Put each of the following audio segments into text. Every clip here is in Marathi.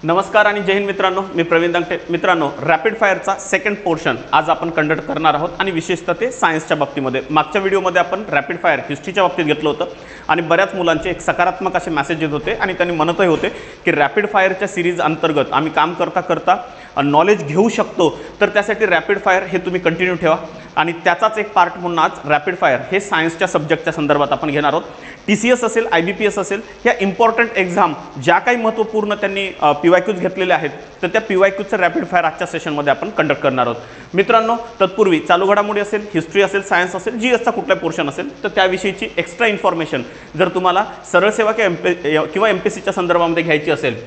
नमस्कार आणि जय हिंद मित्रांनो, मी प्रवीण दंगटे. मित्रांनो, रॅपिड फायरचा सेकंड पोर्शन आज आपण कंडक्ट करणार आहोत आणि विशेषतः ते सायन्सच्या बाबतीमध्ये. मागच्या व्हिडिओमध्ये आपण रॅपिड फायर हिस्ट्रीच्या बाबतीत घेतलं होतं आणि बऱ्याच मुलांचे एक सकारात्मक असे मेसेज येत होते आणि त्यांनी म्हणतही होते की रॅपिड फायरच्या सिरीज अंतर्गत आम्ही काम करता करता नॉलेज घेऊ शकतो, तर त्यासाठी रॅपिड फायर हे तुम्ही कंटिन्यू ठेवा. आणि त्याचाच एक पार्ट म्हणून आज रॅपिड फायर हे सायन्सच्या सब्जेक्टच्या संदर्भात आपण घेणार आहोत. TCS असेल, IBPS असेल, ह्या इम्पॉर्टंट एक्झाम ज्या काही महत्त्वपूर्ण त्यांनी PYQs घेतलेले आहेत, तर त्या PYQचं रॅपिड फायर आजच्या सेशनमध्ये आपण कंडक्ट करणार आहोत. मित्रांनो, तत्पूर्वी चालू घडामोडी असेल, हिस्ट्री असेल, सायन्स असेल, GSचा कुठला पोर्शन असेल, तर त्याविषयीची एक्स्ट्रा इन्फॉर्मेशन जर तुम्हाला सरळ सेवा किंवा MPSCच्या संदर्भामध्ये घ्यायची असेल,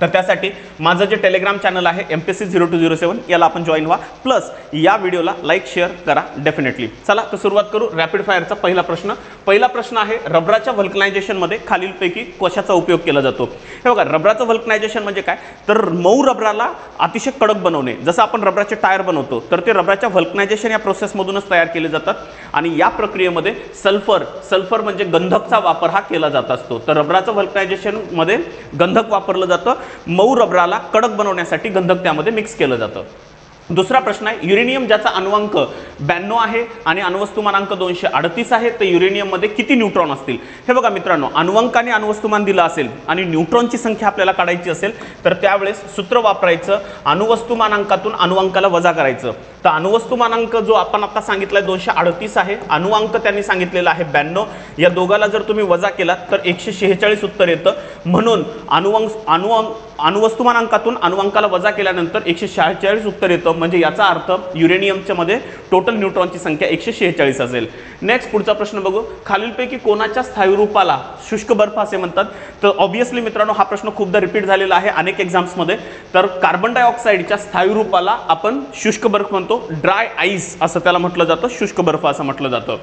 तर त्यासाठी माझं जे टेलिग्राम चॅनल आहे MPSC 0207 याला आपण जॉईन व्हा. प्लस या व्हिडिओला लाईक शेअर करा डेफिनेटली. चला तर सुरुवात करू. रॅपिड फायरचा पहिला प्रश्न आहे, रबराच्या व्हल्कनायझेशनमध्ये खालीलपैकी कशाचा उपयोग केला जातो? हे बघा, रबराचं व्हल्कनायझेशन म्हणजे काय, तर मऊ रबराला अतिशय कडक बनवणे. जसं आपण रबराचे टायर बनवतो, तर ते रबराच्या व्हल्कनायझेशन या प्रोसेसमधूनच तयार केले जातात आणि या प्रक्रियेमध्ये सल्फर म्हणजे गंधकचा वापर हा केला जात असतो. तर रबराचं व्हल्कनायझेशनमध्ये गंधक वापरलं जातं. मऊ रबराला कडक बनवण्यासाठी गंधक त्यामध्ये मिक्स केलं जातं. दुसरा प्रश्न आहे, युरेनियम ज्याचा अणुअंक 92 आहे आणि अणुवस्तुमानांक 238 आहे, तर युरेनियममध्ये किती न्यूट्रॉन असतील? हे बघा मित्रांनो, अणुअंकाने अणुवस्तुमान दिलं असेल आणि न्यूट्रॉनची संख्या आपल्याला काढायची असेल, तर त्यावेळेस सूत्र वापरायचं, अणुवस्तुमानांकातून अणुअंकाला वजा करायचं. तर अणुवस्तुमानांक जो आपण आता सांगितलाय 238 आहे, अणुअंक त्यांनी सांगितलेला आहे 92. या दोघाला जर तुम्ही वजा केला तर 146 उत्तर येतं. म्हणून अणुवस्तुमानांकातून अणुअंकाला वजा केल्यानंतर 146 उत्तर येतं. म्हणजे याचा अर्थ युरेनियमच्या मध्ये टोटल न्यूट्रॉनची संख्या 146 असेल. नेक्स्ट पुढचा प्रश्न बघू. खालीलपैकी कोणाच्या स्थायू शुष्क बर्फ असे म्हणतात? तर ऑब्विसली मित्रांनो, हा प्रश्न खूपदा रिपीट झालेला आहे अनेक एक्झाम्समध्ये. तर कार्बन डायऑक्साईडच्या स्थायू आपण शुष्क बर्फ म्हणतो. ड्राय आईस असं त्याला म्हटलं जातं, शुष्क बर्फ असं म्हटलं जातं.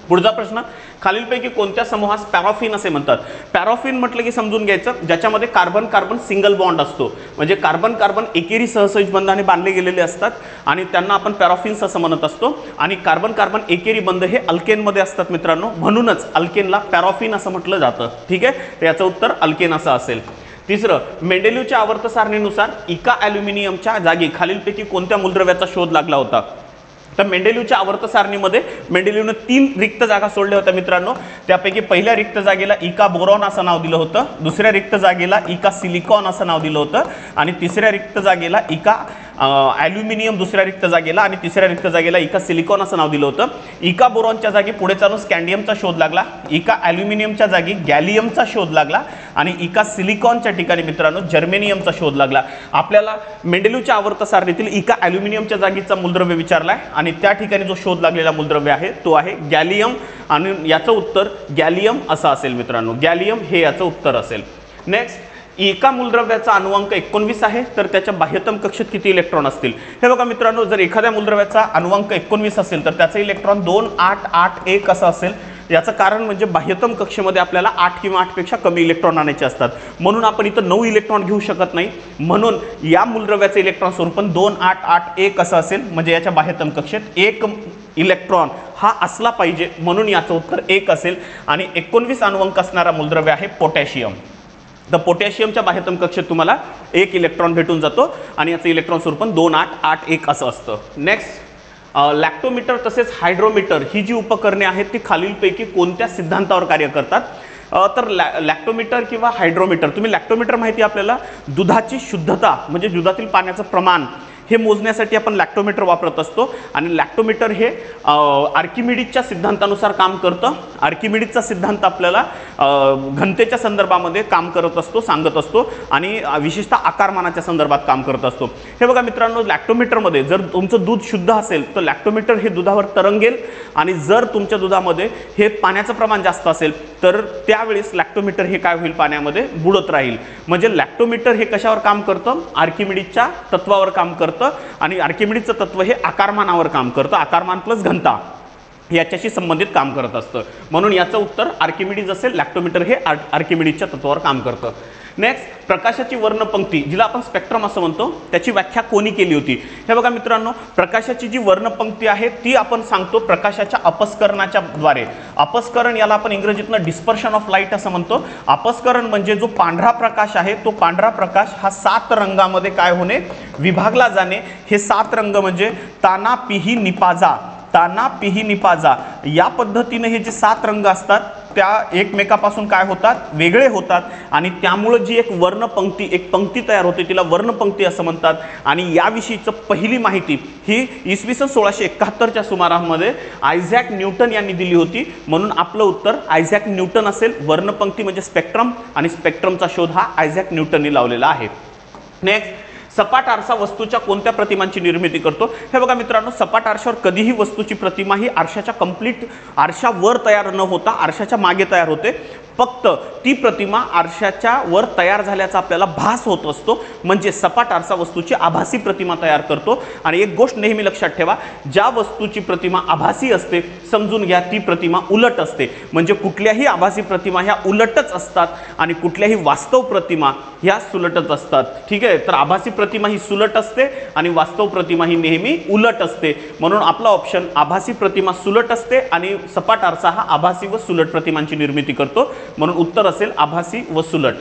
पुढचा प्रश्न, खालीलपैकी कोणत्या समूहास पॅराफिन असे म्हणतात? पॅराफिन म्हटलं की समजून घ्यायचं, ज्याच्यामध्ये कार्बन कार्बन सिंगल बॉन्ड असतो. म्हणजे कार्बन कार्बन एकेरी सहसंयोज बंधाने बांधले गेलेले असतात आणि त्यांना आपण पॅराफिन्स असं म्हणत असतो. आणि कार्बन कार्बन एकेरी बंध हे अल्केनमध्ये असतात मित्रांनो, म्हणूनच अल्केनला पॅराफिन असं म्हटलं जातं. ठीक आहे, तर याचं उत्तर अल्केन असं असेल. तिसरं, मेंडेलिव्हच्या आवर्त सारणीनुसार इका ॲल्युमिनियमच्या जागी खालीलपैकी कोणत्या मूलद्रव्याचा शोध लागला होता? तर मेंडेलिव्हच्या आवर्त सारणीमध्ये मेंडेलिव्हने 3 रिक्त जागा सोडल्या होत्या मित्रांनो. त्यापैकी पहिल्या रिक्त जागेला इका बोरॉन असं नाव दिलं होतं, दुसऱ्या रिक्त जागेला इका सिलिकॉन असं नाव दिलं होतं आणि तिसऱ्या रिक्त जागेला इका ॲल्युमिनियम दुसऱ्या रिक्त जागेला आणि तिसऱ्या रिक्त जागेला इका सिलिकॉन असं नाव दिलं होतं. इका बोरॉनच्या जागी पुढे चालून स्कँडियमचा शोध लागला, इका ॲल्युमिनियमच्या जागी गॅलियमचा शोध लागला आणि इका सिलिकॉनच्या ठिकाणी मित्रांनो जर्मेनियमचा शोध लागला. आपल्याला मेंडेलिव्हच्या आवर्त सारणीतील इका ॲल्युमिनियमच्या जागीचा मूलद्रव्य विचारलाय आणि त्या ठिकाणी जो शोध लागलेला मूलद्रव्य आहे तो आहे गॅलियम आणि याचं उत्तर गॅलियम असं असेल मित्रांनो. गॅलियम हे याचं उत्तर असेल. नेक्स्ट, एका मूलद्रव्याचा अणुअंक 19 आहे, तर त्याच्या बाह्यतम कक्षेत किती इलेक्ट्रॉन असतील? हे बघा मित्रांनो, जर एखाद्या मूलद्रव्याचा अणुअंक 19 असेल तर त्याचा इलेक्ट्रॉन 2, 8, 8, 1 असं असेल. याचं कारण म्हणजे बाह्यतम कक्षेमध्ये आपल्याला 8 किंवा 8 पेक्षा कमी इलेक्ट्रॉन आणायचे असतात, म्हणून आपण इथं 9 इलेक्ट्रॉन घेऊ शकत नाही. म्हणून या मूलद्रव्याचं इलेक्ट्रॉन स्वरूपन 2, 8, 8, 1 असं असेल. म्हणजे याच्या बाह्यतम कक्षेत 1 इलेक्ट्रॉन हा असला पाहिजे, म्हणून याचं उत्तर 1 असेल. आणि 19 अणुअंक असणारा मूलद्रव्य आहे पोटॅशियम. तर पोटॅशियमच्या बाह्यतम कक्षेत तुम्हाला 1 इलेक्ट्रॉन भेटून जातो आणि याचं इलेक्ट्रॉन स्वरूपन 2, 8, 8, 1 असं असतं. नेक्स्ट, लॅक्टोमीटर तसेच हायड्रोमीटर ही जी उपकरणे आहेत ती खालीलपैकी कोणत्या सिद्धांतावर कार्य करतात? तर लॅक्टोमीटर किंवा हायड्रोमीटर, तुम्ही लॅक्टोमीटर माहिती आहे आपल्याला, दुधाची शुद्धता म्हणजे दुधातील पाण्याचं प्रमाण हे मोजण्यासाठी आपण लॅक्टोमीटर वापरत असतो. आणि लॅक्टोमीटर हे आर्किमिडीजच्या सिद्धांतानुसार काम करतं. आर्किमिडीजचा सिद्धांत आपल्याला घनतेच्या संदर्भामध्ये काम करत असतो, सांगत असतो आणि विशेषतः आकारमानाच्या संदर्भात काम करत असतो. हे बघा मित्रांनो, लॅक्टोमीटरमध्ये जर तुमचं दूध शुद्ध असेल तर लॅक्टोमीटर हे दुधावर तरंगेल आणि जर तुमच्या दुधामध्ये हे पाण्याचं प्रमाण जास्त असेल तर त्यावेळेस लॅक्टोमीटर हे काय होईल, पाण्यामध्ये बुडत राहील. म्हणजे लॅक्टोमीटर हे कशावर काम करतं? आर्किमिडीजच्या तत्वावर काम करतं आणि आर्किमिडीजचं तत्व हे आकारमानावर काम करतं. आकारमान प्लस घनता याच्याशी संबंधित काम करत असतं, म्हणून याचं उत्तर आर्किमिडीज असेल. लॅक्टोमीटर हे आर्किमिडीजच्या तत्वावर काम करतं. नेक्स्ट, प्रकाशाची वर्णपंक्ती जिला आपण स्पेक्ट्रम असं म्हणतो, त्याची व्याख्या कोणी केली होती? हे बघा मित्रांनो, प्रकाशाची जी वर्णपंक्ती आहे ती आपण सांगतो प्रकाशाच्या अपस्करणाच्या द्वारे. अपस्करण याला आपण इंग्रजीतनं डिस्पर्शन ऑफ लाईट असं म्हणतो. अपस्करण म्हणजे जो पांढरा प्रकाश आहे तो पांढरा प्रकाश हा 7 रंगामध्ये काय होणे, विभागला जाणे. हे 7 रंग म्हणजे ताना पिही निपाजा, ताना पिही निपाजा या पद्धतीने हे जे 7 रंग असतात त्या एकमेकापासून काय होतात, वेगळे होतात आणि त्यामुळे जी एक वर्णपंक्ती, एक पंक्ती तयार होते तिला वर्णपंक्ती असं म्हणतात. आणि याविषयीचं पहिली माहिती ही इसवी सन 1671च्या सुमारामध्ये आयझॅक न्यूटन यांनी दिली होती. म्हणून आपलं उत्तर आयझॅक न्यूटन असेल. वर्णपंक्ती म्हणजे स्पेक्ट्रम आणि स्पेक्ट्रमचा शोध हा आयझॅक न्यूटनने लावलेला आहे. नेक्स्ट, सपाट आरसा वस्तूच्या कोणत्या प्रतिमांची निर्मिती करतो? हे बघा मित्रांनो, सपाट आरशावर कधीही वस्तूची प्रतिमा ही आरशाच्या कंप्लीट आरशावर तयार न होता आरशाच्या मागे तयार होते. फक्त ती प्रतिमा आरशाच्या वर तयार झाल्याचा आपल्याला भास होत असतो, म्हणजे सपाट आरसा वस्तूची आभासी प्रतिमा तयार करतो. आणि एक गोष्ट नेहमी लक्षात ठेवा, ज्या वस्तूची प्रतिमा आभासी असते समजून घ्या ती प्रतिमा उलट असते. म्हणजे कुठल्याही आभासी प्रतिमा ह्या उलटच असतात आणि कुठल्याही वास्तव प्रतिमा ह्या सुलटच असतात. ठीक आहे, तर आभासी प्रतिमा ही सुलट असते आणि वास्तव प्रतिमा ही नेहमी उलट असते. म्हणून आपला ऑप्शन आभासी प्रतिमा सुलट असते आणि सपाट आरसा हा आभासी व सुलट प्रतिमांची निर्मिती करतो. म्हणून उत्तर असेल आभासी व सुलट.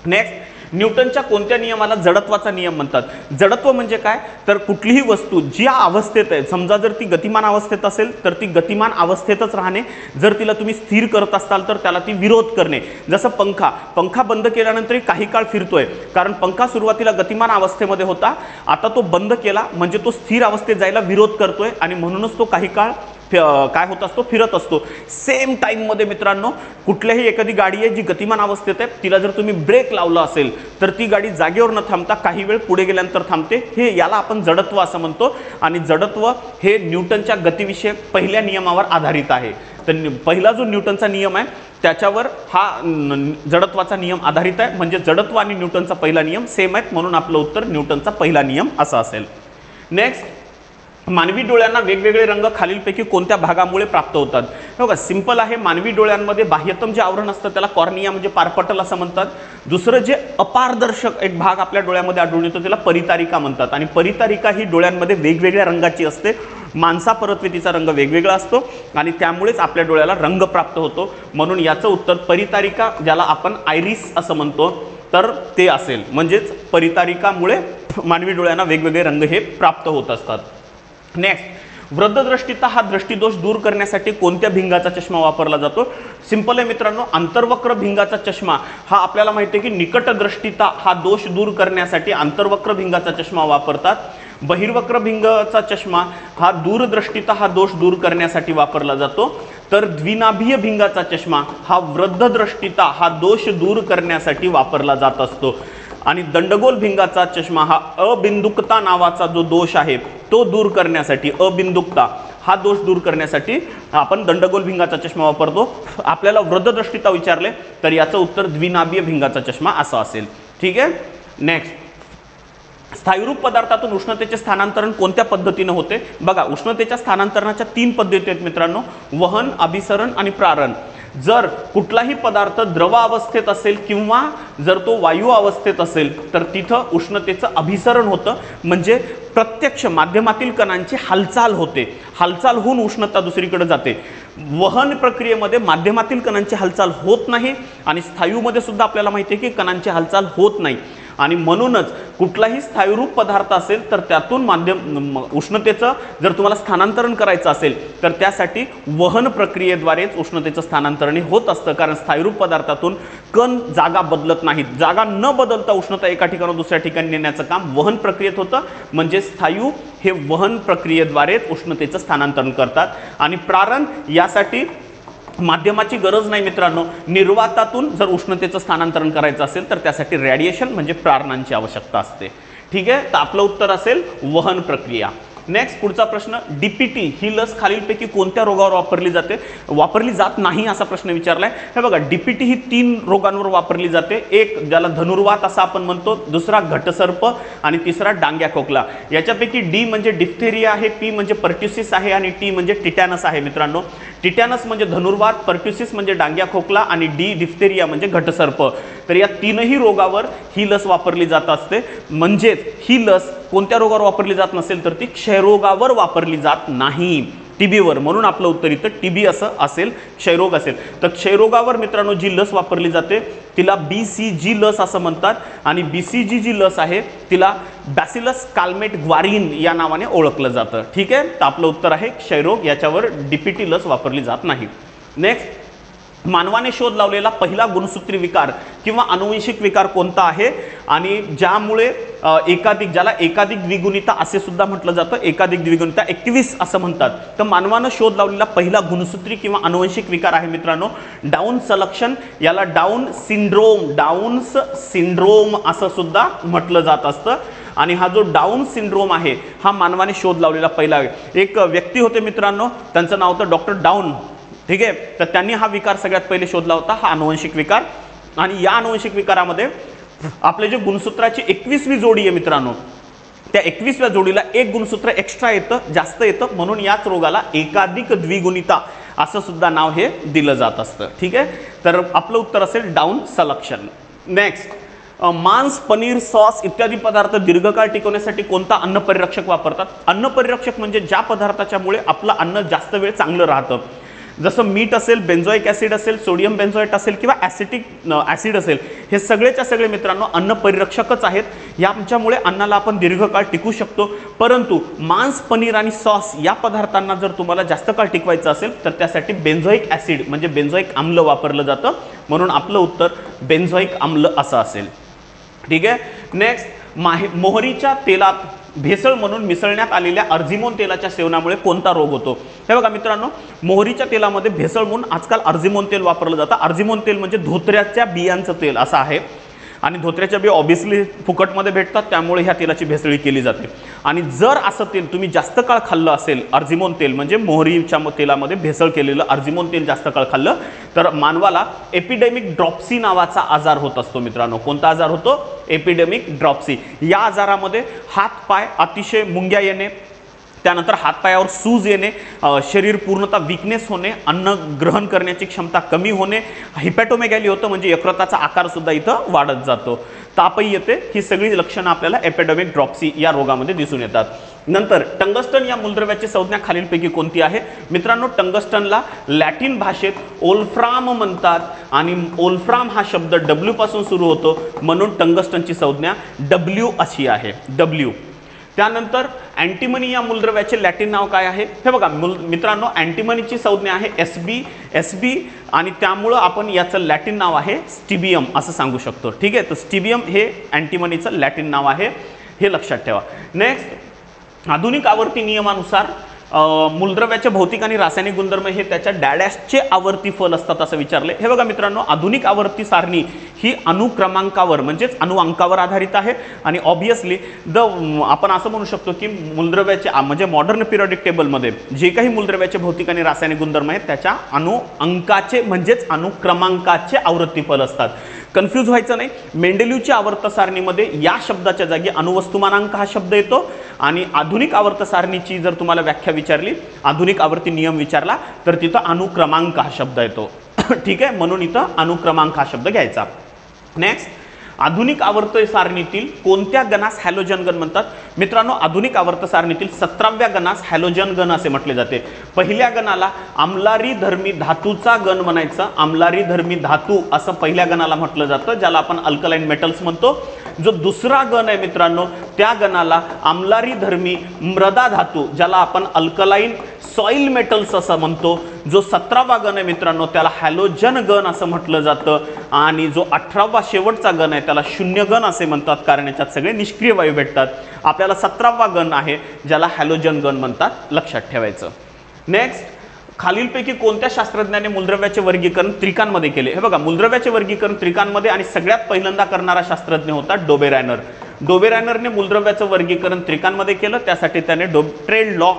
नेक्स्ट, न्यूटनच्या कोणत्या नियमाला जडत्वाचा नियम म्हणतात? जडत्व म्हणजे काय, तर कुठलीही वस्तू ज्या अवस्थेत आहे, समजा जर ती गतिमान अवस्थेत असेल तर ती गतिमान अवस्थेतच राहणे. जर तिला तुम्ही स्थिर करत असाल तर त्याला ती विरोध करणे. जसं पंखा बंद केल्यानंतरही काही काळ फिरतोय, कारण पंखा सुरुवातीला गतिमान अवस्थेमध्ये होता, आता तो बंद केला म्हणजे तो स्थिर अवस्थेत जायला विरोध करतोय आणि म्हणूनच तो काही काळ काय होत असतो, फिरत असतो. सेम टाइममध्ये मित्रांनो, कुठल्याही एखादी गाडी आहे जी गतिमान अवस्थेत आहे, तिला जर तुम्ही ब्रेक लावला असेल तर ती गाडी जागेवर न थांबता काही वेळ पुढे गेल्यानंतर थांबते. हे याला आपण जडत्व असं म्हणतो. आणि जडत्व हे न्यूटनच्या गतिविषयक पहिल्या नियमावर आधारित आहे. तर पहिला जो न्यूटनचा नियम आहे त्याच्यावर हा जडत्वाचा नियम आधारित आहे. म्हणजे जडत्व आणि न्यूटनचा पहिला नियम सेम आहेत, म्हणून आपलं उत्तर न्यूटनचा पहिला नियम असा असेल. नेक्स्ट, मानवी डोळ्यांना वेगवेगळे रंग खालीलपैकी कोणत्या भागामुळे प्राप्त होतात? बघा, सिंपल आहे. मानवी डोळ्यांमध्ये बाह्यतम जे आवरण असतं त्याला कॉर्निया म्हणजे पारपटल असं म्हणतात. दुसरं जे अपारदर्शक एक भाग आपल्या डोळ्यामध्ये आढळून येतो त्याला परितारिका म्हणतात. आणि परितारिका ही डोळ्यांमध्ये वेगवेगळ्या रंगाची असते. मांसा परतवेतीचा रंग वेगवेगळा असतो आणि त्यामुळेच आपल्या डोळ्याला रंग प्राप्त होतो. म्हणून याचं उत्तर परितारिका, ज्याला आपण आयरिस असं म्हणतो, तर ते असेल. म्हणजेच परितारिकामुळे मानवी डोळ्यांना वेगवेगळे रंग हे प्राप्त होत असतात. नेक्स्ट, वृद्धदृष्टिता हा दृष्टिदोष दूर करण्यासाठी कोणत्या भिंगाचा चष्मा वापरला जातो? सिंपल आहे मित्रांनो, आंतरवक्र भिंगाचा चष्मा हा आपल्याला माहिती आहे की निकटदृष्टिता हा दोष दूर करण्यासाठी आंतरवक्र भिंगाचा चष्मा वापरतात. बहिर्वक्र भिंगाचा चष्मा हा दूरदृष्टिता हा दोष दूर करण्यासाठी वापरला जातो. तर द्विनाभीय भिंगाचा चष्मा हा वृद्धदृष्टिता हा दोष दूर करण्यासाठी वापरला जात असतो. आणि दंडगोल भिंगाचा चष्मा हा अबिंदुकता नावाचा जो दोष आहे तो दूर करण्यासाठी, अबिंदुकता हा दोष दूर करण्यासाठी आपण दंडगोल भिंगाचा चष्मा वापरतो. आपल्याला वृद्धदृष्टिता विचारले तर याचं उत्तर द्विनाभीय भिंगाचा चष्मा असं असेल. ठीक आहे. नेक्स्ट, स्थायीरूप पदार्थातून उष्णतेचे स्थानांतरण कोणत्या पद्धतीने होते? बघा, उष्णतेच्या स्थानांतरणाच्या 3 पद्धती आहेत मित्रांनो, वहन, अभिसरण आणि प्रारण. जर कुठलाही पदार्थ द्रव अवस्थेत असेल किंवा जर तो वायू अवस्थेत असेल तर तिथं उष्णतेचं अभिसरण होतं. म्हणजे प्रत्यक्ष माध्यमातील कणांची हालचाल होते, हालचाल होऊन उष्णता दुसरीकडे जाते. वहन प्रक्रियेमध्ये माध्यमातील कणांची हालचाल होत नाही आणि स्थायूमध्ये सुद्धा आपल्याला माहिती आहे की कणांची हालचाल होत नाही. आणि म्हणूनच कुठलाही स्थायीरूप पदार्थ असेल तर त्यातून उष्णतेचं जर तुम्हाला स्थानांतरण करायचं असेल तर त्यासाठी वहन प्रक्रियेद्वारेच उष्णतेचं स्थानांतरण होत असतं. कारण स्थायीरूप पदार्थातून कण जागा बदलत नाहीत. जागा न बदलता उष्णता एका ठिकाणाहून दुसऱ्या ठिकाणी नेण्याचं काम वहन प्रक्रियेत होतं. म्हणजे स्थायू हे वहन प्रक्रियेद्वारेच उष्णतेचं स्थानांतरण करतात. आणि प्रारण यासाठी माध्यमाची गरज नाही मित्रांनो. निर्वातातून जर उष्णतेचं स्थानांतरण करायचं असेल तर त्यासाठी रेडिएशन म्हणजे प्रारणांची आवश्यकता असते. ठीक आहे, तर आपलं उत्तर असेल वहन प्रक्रिया. नेक्स्ट, पुढचा प्रश्न, डीपीटी ही लस खालीलपैकी कोणत्या रोगावर वापरली जात नाही असा प्रश्न विचारलाय. हे बघा, डीपीटी ही 3 रोगांवर वापरली जाते. एक ज्याला धनुर्वात असं आपण म्हणतो, दुसरा घटसर्प आणि तिसरा डांग्या खोकला. याच्यापैकी डी म्हणजे डिफ्थेरिया आहे, पी म्हणजे पर्ट्युसिस आहे आणि टी म्हणजे टिटॅनस आहे. मित्रांनो, टिटॅनस म्हणजे धनुर्वात, पर्ट्युसिस म्हणजे डांग्या खोकला आणि डी डिफ्थेरिया म्हणजे घटसर्प. तर या तीनही रोगावर ही लस वापरली जात असते. म्हणजेच ही लस कोणत्या रोगावर वापरली जात नसेल तर ती क्षयरोगावर वापरली जात नाही, टीबीवर. म्हणून आपलं उत्तर इथं टीबी असं असेल, क्षयरोग असेल. तर क्षयरोगावर मित्रांनो जी लस वापरली जाते तिला BCG लस असं म्हणतात आणि BCG जी लस आहे तिला बॅसिलस काल्मेट ग्वारिन या नावाने ओळखलं जातं. ठीक आहे, तर आपलं उत्तर आहे क्षयरोग, याच्यावर DPT लस वापरली जात नाही. नेक्स्ट, मानवाने शोध लावलेला पहिला गुणसूत्री विकार किंवा आनुवंशिक विकार कोणता आहे आणि ज्यामुळे ज्याला एकाधिक द्विगुणिता असे सुद्धा म्हटलं जातं, एकाधिक द्विगुणिता 21 असं म्हणतात. तर मानवानं शोध लावलेला पहिला गुणसूत्री किंवा आनुवंशिक विकार आहे मित्रांनो डाऊन सलक्षण. याला डाऊन्स सिंड्रोम असं सुद्धा म्हटलं जात असतं. आणि हा जो डाऊन सिंड्रोम आहे हा मानवाने शोध लावलेला पहिला एक व्यक्ती होते मित्रांनो, त्यांचं नाव होतं डॉक्टर डाऊन. ठीक आहे, तर त्यांनी हा विकार सगळ्यात पहिले शोधला होता, हा आनुवंशिक विकार. आणि या आनुवंशिक विकारामध्ये आपले जे गुणसूत्राची 21वी जोडी आहे मित्रांनो, त्या 21व्या जोडीला एक गुणसूत्र एक्स्ट्रा येतं, जास्त येतं, म्हणून याच रोगाला एकाधिक द्विगुणिता असं सुद्धा नाव हे दिलं जात असतं. ठीक आहे, तर आपलं उत्तर असेल डाऊन सलक्षण. नेक्स्ट, मांस, पनीर, सॉस इत्यादी पदार्थ दीर्घकाळ टिकवण्यासाठी कोणता अन्न परिरक्षक वापरतात? अन्न परिरक्षक म्हणजे ज्या पदार्थाच्यामुळे आपलं अन्न जास्त वेळ चांगलं राहतं. जसं मीठ असेल, बेन्झोइक ॲसिड असेल, सोडियम बेन्झोएट असेल किंवा ॲसिटिक ॲसिड असेल, हे सगळेच्या सगळे मित्रांनो अन्न परिरक्षकच आहेत. याच्यामुळे अन्नाला आपण दीर्घकाळ टिकू शकतो. परंतु मांस, पनीर आणि सॉस या पदार्थांना जर तुम्हाला जास्त काळ टिकवायचं असेल तर त्यासाठी बेन्झोइक ॲसिड म्हणजे बेन्झोइक आम्ल वापरलं जातं. म्हणून आपलं उत्तर बेन्झोइक आम्ल असं असेल. ठीक आहे, नेक्स्ट, मोहरीच्या तेलात भेसळ म्हणून मिसळण्यात आलेल्या अर्जिमोन तेलाच्या सेवनामुळे कोणता रोग होतो? हे बघा मित्रांनो, मोहरीच्या तेलामध्ये भेसळ म्हणून आजकाल अर्जिमोन तेल वापरलं जातं. अर्जिमोन तेल म्हणजे धोत्र्याच्या बियांचं तेल असं आहे आणि धोत्र्याच्या बिया ऑब्व्हियसली फुकटमध्ये भेटतात, त्यामुळे ह्या तेलाची भेसळी केली जाते. आणि जर असं तेल तुम्ही जास्त काळ खाल्लं असेल, अर्जिमोन तेल म्हणजे मोहरीच्या तेलामध्ये भेसळ केलेलं अर्जिमोन तेल जास्त काळ खाल्लं तर मानवाला एपिडेमिक ड्रॉप्सी नावाचा आजार होत असतो मित्रांनो. कोणता आजार होतो? Epidemic dropsy. या आजारामध्ये हात पाय अतिशय मुंग्या येणे, त्यानंतर हातपायावर सूज येणे, शरीर पूर्णतः विकनेस होणे, अन्न ग्रहण करण्याची क्षमता कमी होणे, हिपॅटोमेगॅली होतं म्हणजे यकृताचा आकार सुद्धा इथं वाढत जातो, तापही येते. ही सगळी लक्षणं आपल्याला एपिडेमिक ड्रॉप्सी या रोगामध्ये दिसून येतात. नंतर टंगस्टन या मूलद्रव्याची संज्ञा खालीलपैकी कोणती आहे? मित्रांनो, टंगस्टनला लॅटिन भाषेत ओल्फ्राम म्हणतात आणि ओल्फ्राम हा शब्द W पासून सुरू होतो, म्हणून टंगस्टनची संज्ञा W अशी आहे, W. त्यानंतर अँटिमनी या मूलद्रव्याचे लॅटिन नाव काय आहे? हे बघा मित्रांनो, अँटिमनीची संज्ञा आहे SB आणि त्यामुळं आपण याचं लॅटिन नाव आहे स्टिबियम असं सांगू शकतो. ठीक आहे, तर स्टिबियम हे अँटिमनीचं लॅटिन नाव आहे, हे लक्षात ठेवा. नेक्स्ट, आधुनिक आवर्ती नियमानुसार मूलद्रव्याचे भौतिक आणि रासायनिक गुणधर्म हे त्याच्या डॅडॅशचे आवर्ती फल असतात असं विचारले. हे बघा मित्रांनो, आधुनिक आवर्ती सारणी ही अणुक्रमांकावर म्हणजेच अणुअंकावर आधारित आहे आणि ऑब्व्हियसली आपण असं म्हणू शकतो की मूलद्रव्याचे म्हणजे मॉडर्न पिरियडिक टेबलमध्ये जे काही मूलद्रव्याचे भौतिक आणि रासायनिक गुणधर्म आहेत त्याच्या अणुअंकाचे म्हणजेच अणुक्रमांकाचे आवर्ती फल असतात. कन्फ्यूज व्हायचं नाही. मेंडेलिव्हच्या आवर्त सारणीमध्ये या शब्दाच्या जागी अणुवस्तुमानांक हा शब्द येतो आणि आधुनिक आवर्त सारणीची जर तुम्हाला व्याख्या विचारली, आधुनिक आवर्ती नियम विचारला तर तिथं अणुक्रमांक हा शब्द येतो. ठीक आहे, म्हणून इथं अणुक्रमांक हा शब्द घ्यायचा. नेक्स्ट, आधुनिक आवर्त सारणीतील कोणत्या गणास हॅलोजन गण म्हणतात? मित्रांनो, आधुनिक आवर्त सारणीतील 17व्या गणास हॅलोजन गण असे म्हटले जाते. पहिल्या गणाला आम्लारी धर्मी धातूचा गण म्हणायचं, आम्लारी धर्मी धातू असं पहिल्या गणाला म्हटलं जातं, ज्याला आपण अल्कलाइन मेटल्स म्हणतो. जो दुसरा गण आहे मित्रांनो, त्या गणाला आम्लारी धर्मी मृदा धातू ज्याला आपण अल्कलाइन सॉइल मेटल्स असं म्हणतो. जो 17वा गण आहे मित्रांनो त्याला हॅलोजन गण असं म्हटलं जातं आणि जो 18वा शेवटचा गण आहे त्याला शून्य गण असे म्हणतात, कारण याच्यात सगळे निष्क्रिय वायू भेटतात. आपल्याला 17वा गण आहे ज्याला हॅलोजन गण म्हणतात, लक्षात ठेवायचं. नेक्स्ट, खालीलपैकी कोणत्या शास्त्रज्ञाने मूलद्रव्याचे वर्गीकरण त्रिकांमध्ये केले? हे बघा, मूलद्रव्याचे वर्गीकरण त्रिकांमध्ये आणि सगळ्यात पहिल्यांदा करणारा शास्त्रज्ञ होता डोबेरायनर. डोबेरायनरने मूलद्रव्याचं वर्गीकरण त्रिकांमध्ये केलं, त्यासाठी त्याने डोबेट्रेड लॉ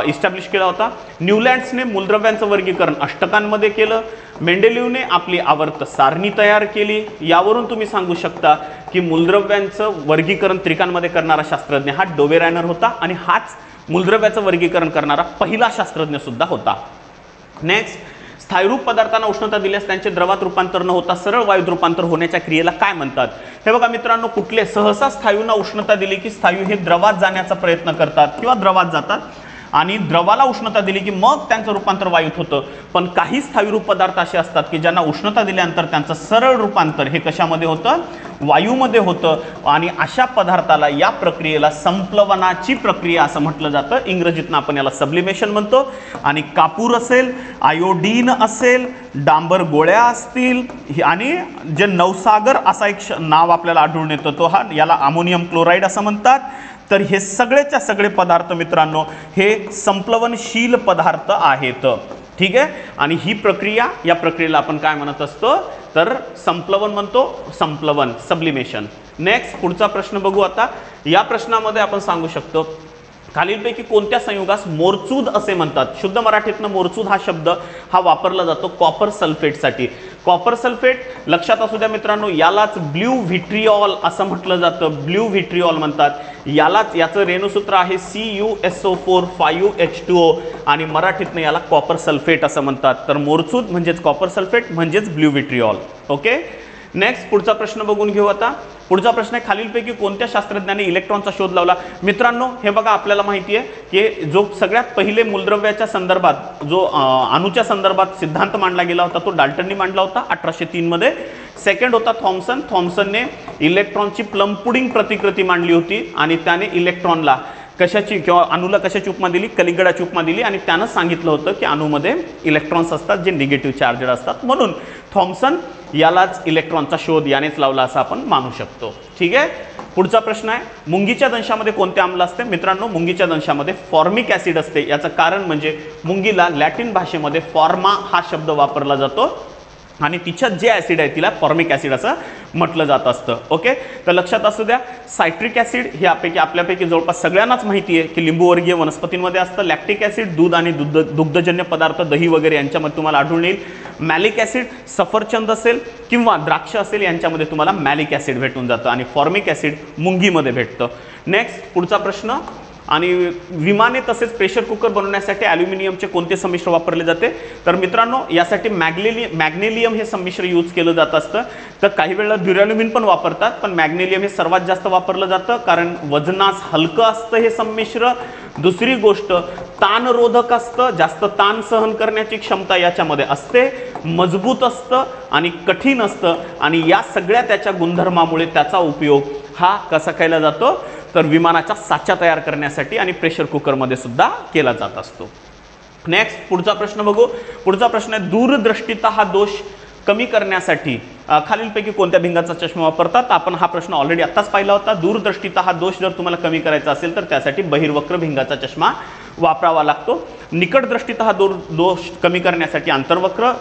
इस्टॅब्लिश केला होता. न्यूलँड्सने मूलद्रव्यांचं वर्गीकरण अष्टकांमध्ये केलं. मेंडेलिव्हने आपली आवर्त सारणी तयार केली. यावरून तुम्ही सांगू शकता की मूलद्रव्यांचं वर्गीकरण त्रिकांमध्ये करणारा शास्त्रज्ञ हा डोबेरायनर होता आणि हाच मूलद्रव्याचं वर्गीकरण करणारा पहिला शास्त्रज्ञ सुद्धा होता. नेक्स्ट, स्थायरूप पदार्थांना उष्णता दिल्यास त्यांचे द्रवात रूपांतर न होता सरळ वायूत रूपांतर होण्याच्या क्रियेला काय म्हणतात? हे बघा मित्रांनो, कुठले सहसा स्थायूंना उष्णता दिली की स्थायू हे द्रवात जाण्याचा प्रयत्न करतात किंवा द्रवात जातात, आणि द्रवाला उष्णता दिली की मग त्यांचं रूपांतर वायूत होतं. पण काही स्थायूरूप पदार्थ असे असतात की ज्यांना उष्णता दिल्यानंतर त्यांचं सरळ रूपांतर हे कशामध्ये होतं? वायूमध्ये होतं. आणि अशा पदार्थाला, या प्रक्रियेला संप्लवनाची प्रक्रिया असं म्हटलं जातं. इंग्रजीतनं आपण याला सब्लिमेशन म्हणतो. आणि कापूर असेल, आयोडीन असेल, डांबर गोळ्या असतील, आणि जे नवसागर असा एक नाव आपल्याला आढळून येतं तो याला अमोनियम क्लोराईड असं म्हणतात. तर हे सगळेच्या सगळे पदार्थ मित्रांनो हे संप्लवनशील पदार्थ आहेत. ठीक आहे. आणि ही प्रक्रिया, या प्रक्रियेला आपण काय म्हणत असतो? तर संप्लवन म्हणतो, संप्लवन, सब्लिमेशन. नेक्स्ट पुढचा प्रश्न बघू आता. या प्रश्नामध्ये आपण सांगू शकतो खालीलपैकी कोणत्या संयुगास मोरचूद असे म्हणतात? शुद्ध मराठीतनं मोरचूद हा शब्द हा वापरला जातो कॉपर सल्फेटसाठी. कॉपर सल्फेट लक्षात असू द्या मित्रांनो, यालाच ब्ल्यू व्हिट्रिऑल असं म्हटलं जातं. ब्ल्यू व्हिट्रिऑल म्हणतात यालाच. याचं रेणुसूत्र आहे CuSO4 5H2O आणि मराठीतनं याला कॉपर सल्फेट असं म्हणतात. तर मोरचूद म्हणजेच कॉपर सल्फेट म्हणजेच ब्ल्यू व्हिट्रिऑल. ओके. नेक्स्ट पुढचा प्रश्न बघून घेऊ आता. पुढचा प्रश्न आहे खालीलपैकी कोणत्या शास्त्रज्ञाने इलेक्ट्रॉनचा शोध लावला? मित्रांनो हे बघा, आपल्याला माहिती आहे की जो सगळ्यात पहिले मूलद्रव्याच्या संदर्भात जो अणूच्या संदर्भात सिद्धांत मांडला गेला होता तो डाल्टननी मांडला होता 1803 मध्ये. सेकंड होता थॉम्सन. थॉम्सनने इलेक्ट्रॉनची प्लम पुडिंग प्रतिकृती मांडली होती आणि त्याने इलेक्ट्रॉनला कशाची किंवा अणूला कशाची उपमा दिली? कलिंगडाची उपमा दिली. आणि त्यानं सांगितलं होतं की अणूमध्ये इलेक्ट्रॉन्स असतात जे निगेटिव्ह चार्जेड असतात, म्हणून थॉम्सन यालाच इलेक्ट्रॉनचा शोध यानेच लावला असं आपण मानू शकतो. ठीक आहे. पुढचा प्रश्न आहे मुंगीच्या दंशामध्ये कोणते आम्ल असते? मित्रांनो मुंगीच्या दंशामध्ये फॉर्मिक ॲसिड असते. याचं कारण म्हणजे मुंगीला लॅटिन भाषेमध्ये फॉर्मा हा शब्द वापरला जातो आणि तिच्यात जे ॲसिड आहे तिला फॉर्मिक ॲसिड असं म्हटलं जात असतं. ओके. तर लक्षात असू द्या, सायट्रिक ॲसिड हे आपल्यापैकी जवळपास सगळ्यांनाच माहिती आहे की लिंबूवर्गीय वनस्पतींमध्ये असतं. लॅक्टिक ॲसिड दूध आणि दुग्धजन्य पदार्थ, दही वगैरे यांच्यामध्ये तुम्हाला आढळून येईल. मॅलिक ॲसिड सफरचंद असेल किंवा द्राक्ष असेल यांच्यामध्ये तुम्हाला मॅलिक ॲसिड भेटून जातं आणि फॉर्मिक ॲसिड मुंगीमध्ये भेटतं. नेक्स्ट पुढचा प्रश्न. आणि विमाने तसेच प्रेशर कुकर बनवण्यासाठी ॲल्युमिनियमचे कोणते संमिश्र वापरले जाते? तर मित्रांनो यासाठी मॅग्नेलियम हे संमिश्र यूज केलं जात असतं. तर काही वेळेला ड्युरॅल्युमिन पण वापरतात, पण मॅग्नेलियम हे सर्वात जास्त वापरलं जातं कारण वजनास हलकं असतं हे संमिश्र. दुसरी गोष्ट, ताणरोधक असतं, जास्त ताण सहन करण्याची क्षमता याच्यामध्ये असते, मजबूत असतं आणि कठीण असतं. आणि या सगळ्या त्याच्या गुणधर्मामुळे त्याचा उपयोग हा कसा केला जातो? तर विमानाच्या साचा तयार करण्यासाठी आणि प्रेशर कुकरमध्ये सुद्धा केला जात असतो. नेक्स्ट पुढचा प्रश्न बघू. पुढचा प्रश्न आहे दूरदृष्टिता हा दोष कमी करण्यासाठी खालीलपैकी कोणत्या भिंगाचा चष्मा वापरतात? आपण हा प्रश्न ऑलरेडी आत्ताच पाहिला होता. दूरदृष्टिता हा दोष जर तुम्हाला कमी करायचा असेल तर त्यासाठी बहिर्वक्र भिंगाचा चष्मा वापरावा लागतो. निकटदृष्टिता हा दोष कमी करण्यासाठी आंतरवक्र,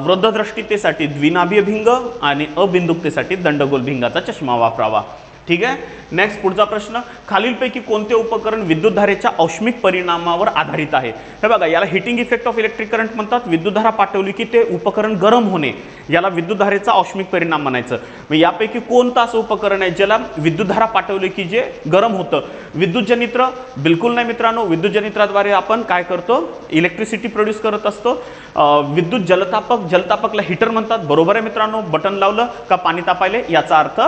वृद्धदृष्टितेसाठी द्विनाभीय भिंग आणि अबिंदुकतेसाठी दंडगोल भिंगाचा चष्मा वापरावा. ठीक आहे. नेक्स्ट पुढचा प्रश्न. खालीलपैकी कोणते उपकरण विद्युतधारेच्या औष्मिक परिणामावर आधारित आहे? हे बघा, याला heating effect of electric current म्हणतात. विद्युतधारा पाठवली की ते उपकरण गरम होणे, याला विद्युतधारेचा औष्मिक परिणाम म्हणायचं. मग यापैकी कोणतं असं उपकरण आहे ज्याला विद्युतधारा पाठवली की जे गरम होतं? विद्युतजनित्र? बिलकुल नाही मित्रांनो. विद्युतजनित्राद्वारे आपण काय करतो? इलेक्ट्रिसिटी प्रोड्यूस करत असतो. विद्युत जलतापकला हिटर म्हणतात. बरोबर आहे मित्रांनो. बटन लावलं का पाणी तापायले, याचा अर्थ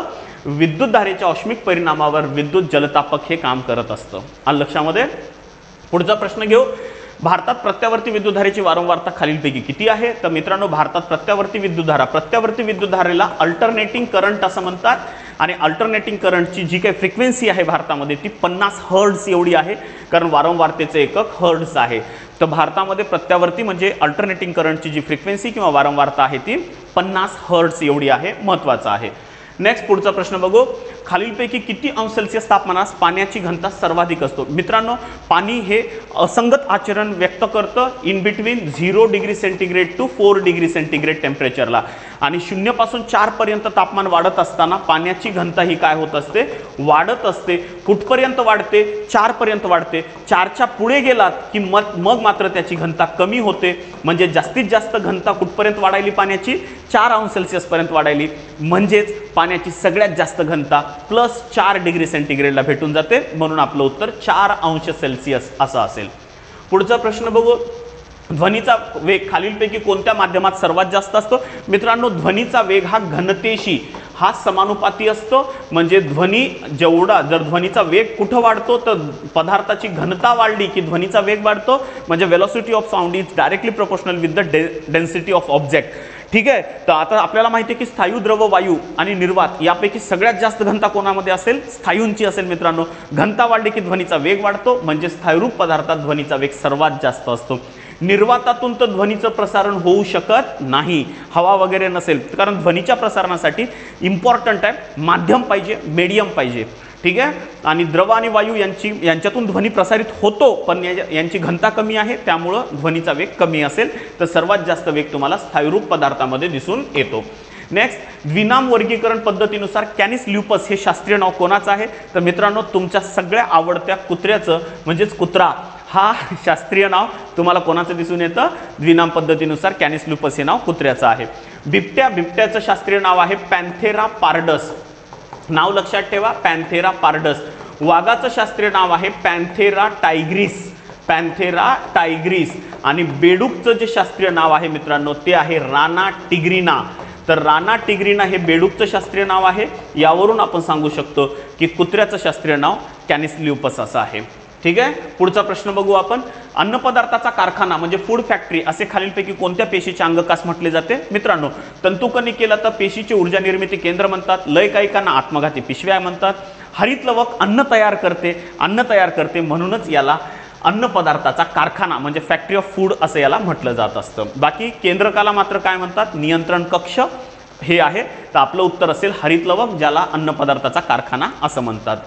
विद्युतधारेच्या औष्मिक परिणामावर विद्युत जलतापक हे काम करत असतं. आलं लक्षामध्ये? पुढचा प्रश्न घेऊ. भारतात प्रत्यावर्ती विद्युतधारेची वारंवारता खालीलपैकी किती आहे? तर मित्रांनो भारतात प्रत्यावर्ती विद्युतधारेला अल्टरनेटिंग करंट असं म्हणतात. आणि अल्टरनेटिंग करंटची जी काही फ्रिक्वेन्सी आहे भारतामध्ये ती 50 हर्ट्ज एवढी आहे, कारण वारंवारतेचे एकक हर्ट्ज आहे. तर भारतामध्ये प्रत्यावर्ती म्हणजे अल्टरनेटिंग करंटची जी फ्रिक्वेन्सी किंवा वारंवारता आहे ती 50 हर्ट्ज एवढी आहे. महत्त्वाचं आहे. नेक्स्ट पुढचा प्रश्न बघू. खालीलपैकी किती अंश सेल्सिअस तापमानास पाण्याची घनता सर्वाधिक असतो? मित्रांनो पाणी हे असंगत आचरण व्यक्त करतं in between 0 degree centigrade to 4 degree centigrade टेम्परेचरला. आणि 0 पासून 4 पर्यंत तापमान वाढत असताना पाण्याची घनता ही काय होत असते? वाढत असते. कुठपर्यंत वाढते? 4 पर्यंत वाढते. 4च्या पुढे गेलात की मग मात्र त्याची घनता कमी होते. म्हणजे जास्तीत जास्त घनता कुठपर्यंत वाढायली पाण्याची? 4 अंश सेल्सिअस पर्यंत वाढायली. म्हणजेच पाण्याची सगळ्यात जास्त घनता +4 डिग्री सेंटीग्रेडला भेटून जाते. म्हणून आपलं उत्तर 4 अंश सेल्सिअस असं असेल. पुढचा प्रश्न बघू. ध्वनीचा वेग खालीलपैकी कोणत्या माध्यमात सर्वात जास्त असतो? मित्रांनो, ध्वनीचा वेग हा घनतेशी हा समानुपाती असतो. म्हणजे ध्वनी जेवढा, जर ध्वनीचा वेग कुठं वाढतो तर पदार्थाची घनता वाढली की ध्वनीचा वेग वाढतो. म्हणजे velocity of sound is directly proportional with the density of object. ठीक आहे. तर आता आपल्याला माहिती आहे की स्थायू, द्रव, वायू आणि निर्वात यापैकी सगळ्यात जास्त घनता कोणामध्ये असेल? स्थायूंची असेल. मित्रांनो, घनता वाढली की ध्वनीचा वेग वाढतो. म्हणजे स्थायूरूप पदार्थात ध्वनीचा वेग सर्वात जास्त असतो. निर्वातातून तर ध्वनीचं प्रसारण होऊ शकत नाही, हवा वगैरे नसेल, कारण ध्वनीच्या प्रसारणासाठी इम्पॉर्टंट आहे माध्यम पाहिजे, मीडियम पाहिजे. ठीक आहे. आणि द्रव आणि वायू यांच्यातून ध्वनी प्रसारित होतो, पण यांची घनता कमी आहे, त्यामुळं ध्वनीचा वेग कमी असेल. तर सर्वात जास्त वेग तुम्हाला स्थायूरूप पदार्थामध्ये दिसून येतो. नेक्स्ट, द्विनाम वर्गीकरण पद्धतीनुसार कॅनिस ल्युपस हे शास्त्रीय नाव कोणाचं आहे? तर मित्रांनो, तुमच्या सगळ्या आवडत्या कुत्र्याचं म्हणजेच कुत्रा हा शास्त्रीय नाव तुम्हाला कोणाचं दिसून येतं? द्विनाम पद्धतीनुसार कॅनिस ल्युपस हे नाव कुत्र्याचं आहे. बिबट्याचं शास्त्रीय नाव आहे पॅन्थेरा पार्डस. नाव लक्षात ठेवा, पॅन्थेरा पार्डस. वाघाचं शास्त्रीय नाव आहे पॅन्थेरा टायग्रिस. पॅन्थेरा टायग्रिस. आणि बेडूकचं जे शास्त्रीय नाव आहे मित्रांनो ते आहे राना टिग्रिना. तर राना टिग्रिना हे बेडूकचं शास्त्रीय नाव आहे. यावरून आपण सांगू शकतो की कुत्र्याचं शास्त्रीय नाव कॅनिस ल्युपस असं आहे. ठीक आहे. पुढचा प्रश्न बघू आपण. अन्नपदार्थाचा कारखाना म्हणजे फूड फॅक्टरी असे खालीलपैकी कोणत्या पेशीचे अंगकास म्हटले जाते? मित्रांनो, तंतुकणिकेला तर पेशीचे ऊर्जा निर्मिती केंद्र म्हणतात. लयकायिकांना आत्मघाती पिशव्या म्हणतात. हरितलवक अन्न तयार करते म्हणूनच याला अन्न पदार्थाचा कारखाना म्हणजे फॅक्टरी ऑफ फूड असं याला म्हटलं जात असतं. बाकी केंद्रकाला मात्र काय म्हणतात? नियंत्रण कक्ष हे आहे. तर आपलं उत्तर असेल हरितलवक, ज्याला अन्न पदार्थाचा कारखाना असं म्हणतात.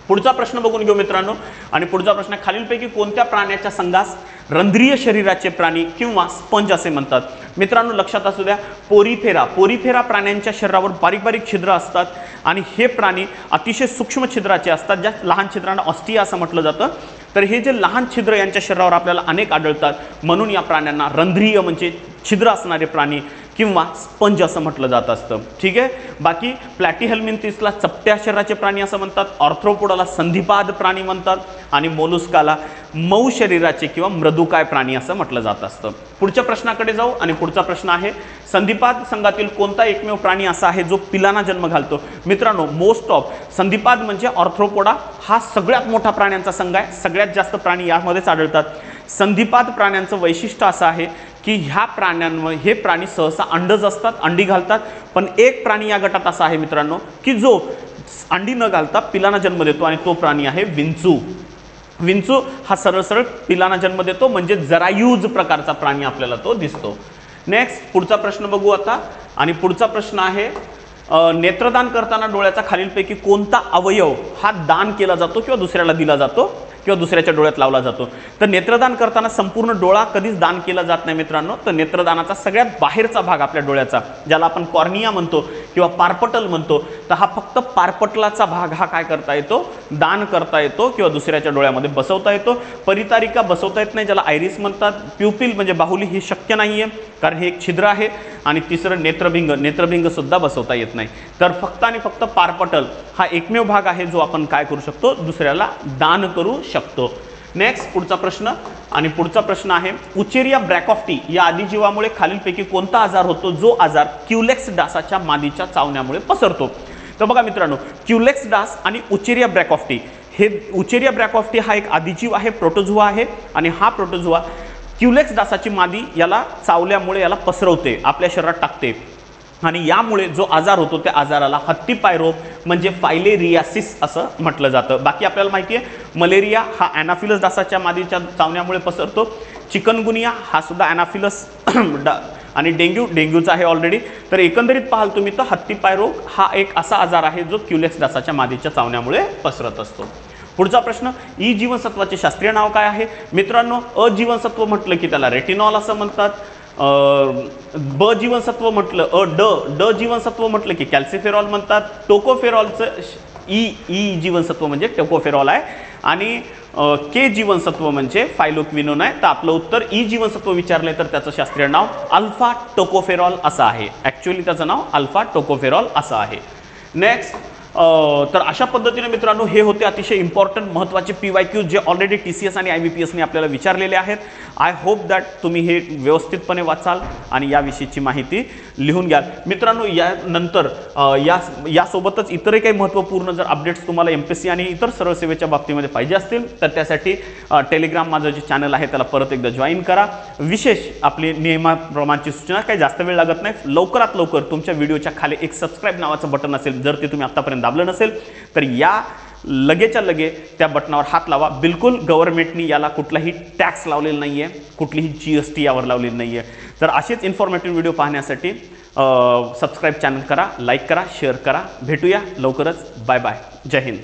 पुढचा प्रश्न बघून घेऊ मित्रांनो. आणि पुढचा प्रश्न, खालीलपैकी कोणत्या प्राण्याच्या संघास रंध्रीय शरीराचे प्राणी किंवा स्पंज असे म्हणतात? मित्रांनो, लक्षात असू द्या, पोरीफेरा प्राण्यांच्या शरीरावर बारीक बारीक छिद्र असतात आणि हे प्राणी अतिशय सूक्ष्म छिद्राचे असतात. ज्या लहान छिद्रांना ऑस्टिया असं म्हटलं जातं. तर हे जे लहान छिद्र यांच्या शरीरावर आपल्याला अनेक आढळतात, म्हणून या प्राण्यांना रंध्रीय म्हणजे छिद्र असणारे प्राणी किंवा स्पंज असं म्हटलं जात असतं. ठीक आहे. बाकी प्लॅटीहेल्मिंथिसला चपट्या शरीराचे प्राणी असं म्हणतात. ऑर्थ्रोपोडाला संधिपाद प्राणी म्हणतात. आणि मोलुस्काला मऊ शरीराचे किंवा मृदुकाय प्राणी असं म्हटलं जात असतं. पुढच्या प्रश्नाकडे जाऊ. आणि पुढचा प्रश्न आहे, संधिपाद संघातील कोणता एकमेव प्राणी असा आहे जो पिलांना जन्म घालतो? मित्रांनो, मोस्ट ऑफ संधिपाद म्हणजे ऑर्थ्रोपोडा हा सगळ्यात मोठा प्राण्यांचा संघ आहे. सगळ्यात जास्त प्राणी यामध्येच आढळतात. संधिपाद प्राण्यांचं वैशिष्ट्य असं आहे की ह्या प्राण्यांमध्ये हे प्राणी सहसा अंडज असतात, अंडी घालतात. पण एक प्राणी या गटात असा आहे मित्रांनो की जो अंडी न घालता पिलांना जन्म देतो आणि तो प्राणी आहे विंचू. विंचू हा सरळ सरळ पिलांना जन्म देतो, म्हणजे जरायूज प्रकारचा प्राणी आपल्याला तो दिसतो. नेक्स्ट, पुढचा प्रश्न बघू आता. आणि पुढचा प्रश्न आहे, नेत्रदान करताना डोळ्याचा खालीलपैकी कोणता अवयव हा दान केला जातो किंवा दुसऱ्याला दिला जातो किंवा दुसऱ्याच्या डोळ्यात लावला जातो? तर नेत्रदान करताना संपूर्ण डोळा कधीच दान केला जात नाही मित्रांनो. तर नेत्रदानाचा सगळ्यात बाहेरचा भाग आपल्या डोळ्याचा, ज्याला आपण कॉर्निया म्हणतो किंवा पारपटल म्हणतो, तर हा फक्त पारपटलाचा भाग हा काय करता येतो? दान करता येतो किंवा दुसऱ्याच्या डोळ्यामध्ये बसवता येतो. परितारिका बसवता येत नाही, ज्याला आयरिस म्हणतात. प्युपिल म्हणजे बाहुली ही शक्य नाही आहे, कारण हे एक छिद्र आहे. आणि तिसरं नेत्रभिंग सुद्धा बसवता येत नाही. तर फक्त आणि फक्त पारपटल हा एकमेव भाग आहे जो आपण काय करू शकतो? दुसऱ्याला दान करू शकतो. नेक्स्ट, पुढचा प्रश्न. आणि पुढचा प्रश्न आहे, उचेरिया ब्रॅकॉफ्टी या आदिजीवामुळे खालीलपैकी कोणता आजार होतो जो आजार क्युलेक्स डासाच्या मादीच्या चावण्यामुळे पसरतो? तर बघा मित्रांनो, क्युलेक्स डास आणि उचेरिया ब्रॅकॉफ्टी हे, उचेरिया ब्रॅकॉफ्टी हा एक आदिजीव आहे, प्रोटोझोआ आहे. आणि हा प्रोटोझोआ क्युलेक्स डासाची मादी याला चावल्यामुळे याला पसरवते, आपल्या शरीरात टाकते. आणि यामुळे जो आजार होतो त्या आजाराला हत्तीपाय रोग म्हणजे फायलेरियासिस असं म्हटलं जातं. बाकी आपल्याला माहिती आहे, मलेरिया हा ॲनाफिलस डासाच्या मादीच्या चावण्यामुळे पसरतो. चिकनगुनिया हा सुद्धा ॲनाफिलस आणि डेंग्यूचा आहे ऑलरेडी. तर एकंदरीत पाहाल तुम्ही तर हत्तीपाय रोग हा एक असा आजार आहे जो क्युलेक्स डासाच्या मादीच्या चावण्यामुळे पसरत असतो. पुढचा प्रश्न, ई जीवनसत्वाचे शास्त्रीय नाव काय आहे? मित्रांनो, अ जीवनसत्व म्हटलं की त्याला रेटिनॉल असं म्हणतात. ब जीवनसत्व म्हटलं ड जीवनसत्व म्हटलं की कॅल्सिफेरॉल म्हणतात. टोकोफेरॉलचं ई जीवनसत्व म्हणजे टोकोफेरॉल आहे. आणि के जीवनसत्व म्हणजे फायलोक्विनोन आहे. तर आपलं उत्तर ई जीवनसत्व विचारले तर त्याचं शास्त्रीय नाव अल्फा टोकोफेरॉल असं आहे. ॲक्च्युअली त्याचं नाव अल्फा टोकोफेरॉल असं आहे. नेक्स्ट, तर अशा पद्धतीने मित्रांनो हे होते अतिशय इम्पॉर्टंट महत्त्वाचे PYQ जे ऑलरेडी TCS आणि IBPSने आपल्याला विचारलेले आहेत. आय होप दॅट तुम्ही हे व्यवस्थितपणे वाचाल आणि याविषयीची माहिती लिहून घ्याल. मित्रांनो यानंतर यासोबतच इतरही काही महत्त्वपूर्ण जर अपडेट्स तुम्हाला MPSC आणि इतर सर्व सेवेच्या बाबतीमध्ये पाहिजे असतील तर त्यासाठी टेलिग्राम माझं जे चॅनल आहे त्याला परत एकदा जॉईन करा. विशेष आपली नियमाप्रमाणची सूचना काही जास्त वेळ लागत नाही. लवकरात लवकर तुमच्या व्हिडिओच्या खाली एक सबस्क्राईब नावाचं बटन असेल, जर ते तुम्ही आत्तापर्यंत दाबलं नसेल तर या लगेच्या लगे त्या बटनावर हात लावा. बिलकुल गव्हर्नमेंटनी याला कुठलाही टॅक्स लावलेला नाही आहे, कुठलीही GST यावर लावलेली नाही आहे. तर असेच इन्फॉर्मेटिव्ह व्हिडिओ पाहण्यासाठी सबस्क्राईब चॅनल करा, लाईक करा, शेअर करा. भेटूया लवकरच. Bye bye. जय हिंद.